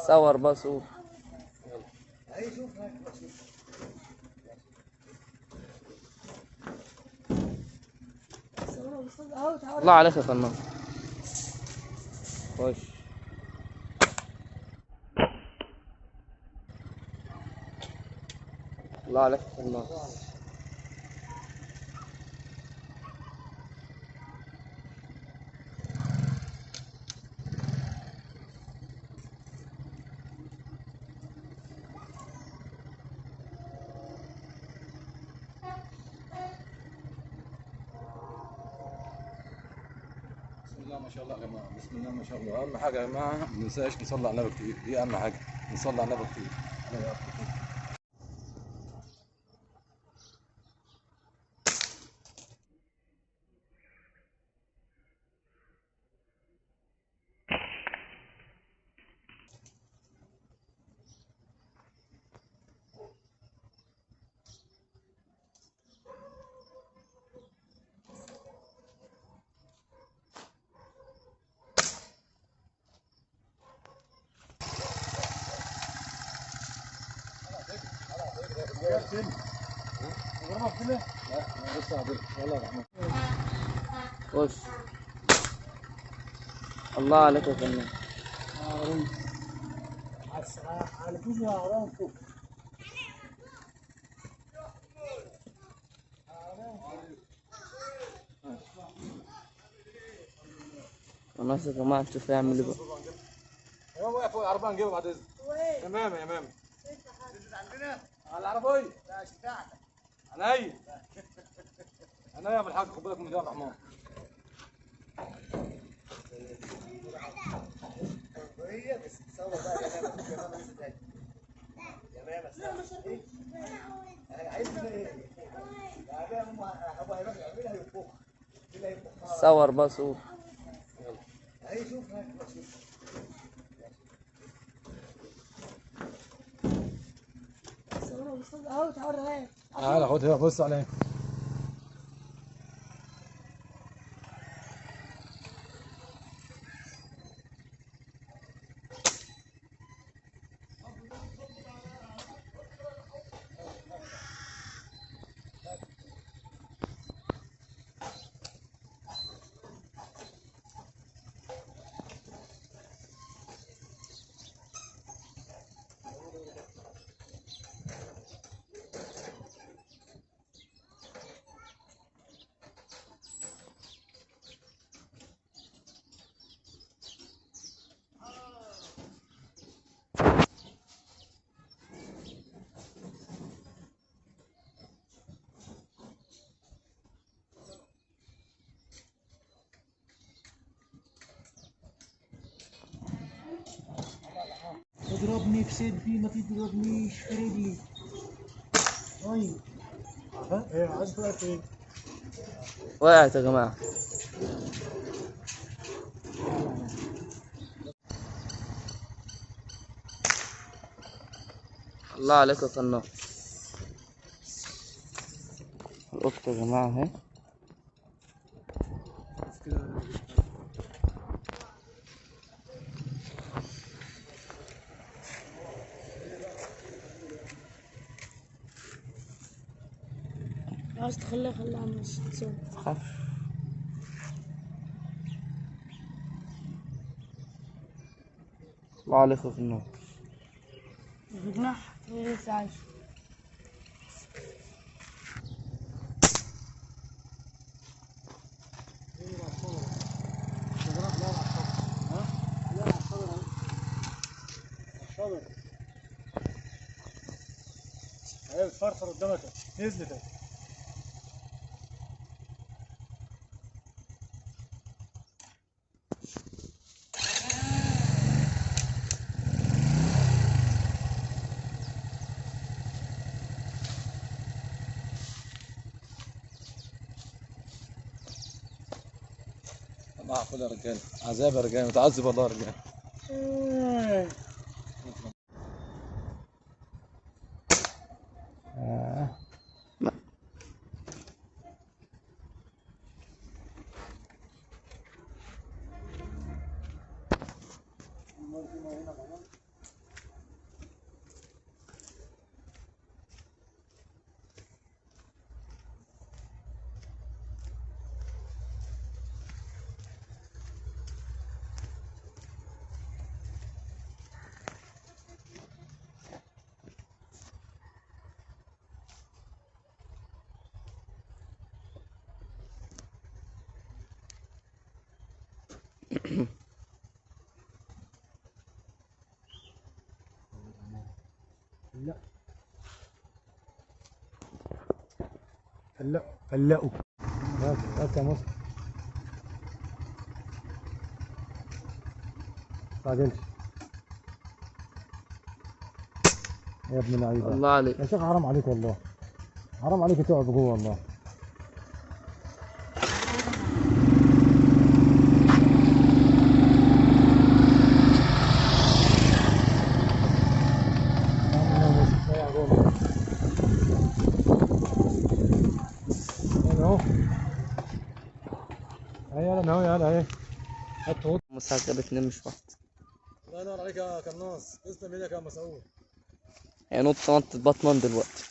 صور بس قول. الله عليك يا فنان. خش. الله عليك يا فنان. بسم الله ما شاء الله يا جماعه، بسم الله ما شاء الله. اهم حاجه يا جماعه ما ننساش نصلي على النبي كتير، دي اهم حاجه، نصلي على النبي كتير. خش. الله عليك يا فنان. خلاص يا جماعة نشوف هيعمل ايه بقى. تمام، واقف فوق العربيه نجيبه بعد اذنك. تمام يا امام. عندنا على العربيه. لا بتاعتك. عينيا. عينيا يا ابو الحاج، خد بالك من ده يا الرحمن. بس تصور بقى يا ماما لسه تاني. يا ماما عايز ايه؟ يا ماما ابو هيروح يعملها يطبخها. صور بس قول. اهي شوف اهو تعال تعالى خدها بص عليها. تضربني في صدري ما تضربنيش في رجلي. طيب ايه عايز وقت ايه؟ وقعت يا جماعة. الله عليك يا فنان. القطة يا جماعة اهي. عايز خليها مش تصور. متخافش. الله عليك يا فنان. بجناح لسه عايش. اهي بتفرفر قدامك نزلت اهي. الله خدها يا رجاله، عذاب يا رجاله، متعذب والله يا رجاله. لا فلقوا هات يا مصر. تعجلش يا ابن اللعيبه. الله عليك. يا شيخ حرام عليك والله، حرام عليك تقعد جوه والله. يلا اهي هات هو. مساعدة بتنام مش واحدة. الله ينور عليك يا قناص، تسلم ايدك يا مسعود. هي نطت بطمان دلوقتي.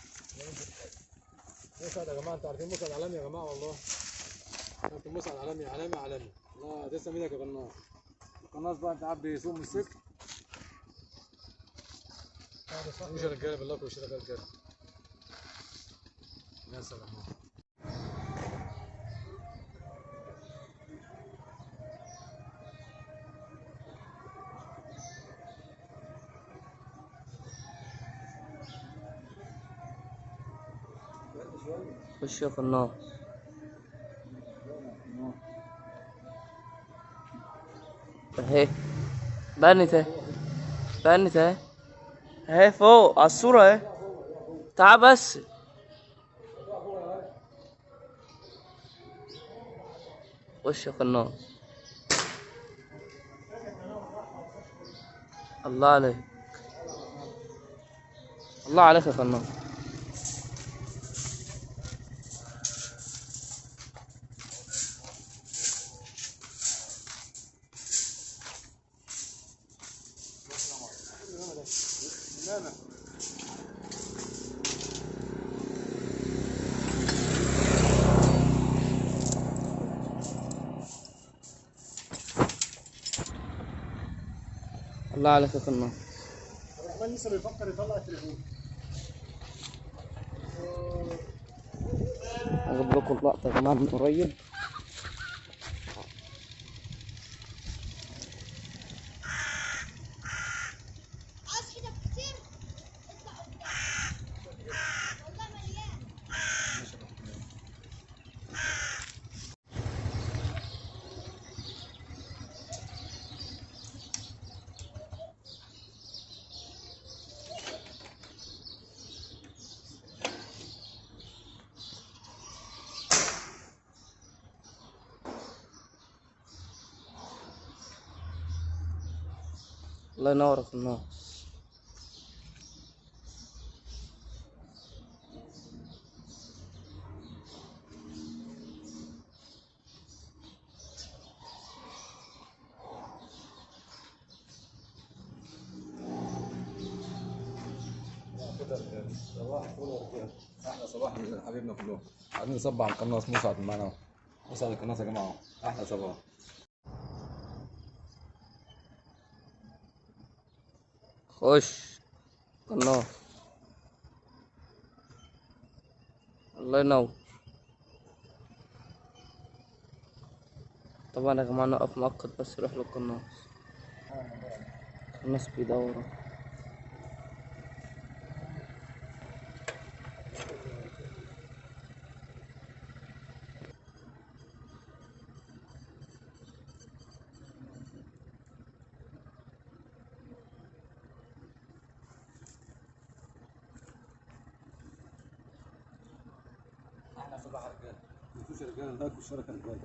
مسعد يا جماعه، انتوا عارفين مسعد عالمي يا جماعه والله. انتوا مسعد عالمي عالمي عالمي. الله تسلم ايدك يا قناص. القناص بقى انت عارف بيسوق من السكر. وش رجاله بالله وش رجاله. يا سلام. خش يا قناص. اهي بنت اهي، بنت اهي، اهي فوق على الصورة اهي. تعال بس. خش يا قناص. الله عليك، الله عليك يا قناص. الله عليك يا قناص. الرحمن لسه بيفكر يطلع التليفون. هجيب لكم لقطة يا جماعة من قريب. الله ينور يا قناص. صباح الفل يا رجاله، احلى صباح حبيبنا كلهم. عايزين نصبح على القناص مسعد معانا. مسعد القناص يا جماعه، احلى صباح. خش قناص. الله ينور. طبعا يا جماعة نقف مؤقت بس يروح للقناص. القناص بيدور. احلى صباح يا رجاله. ما تنسوش يا رجاله اللايك والاشتراك يا رجاله.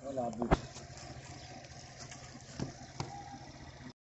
يلا يا عبود.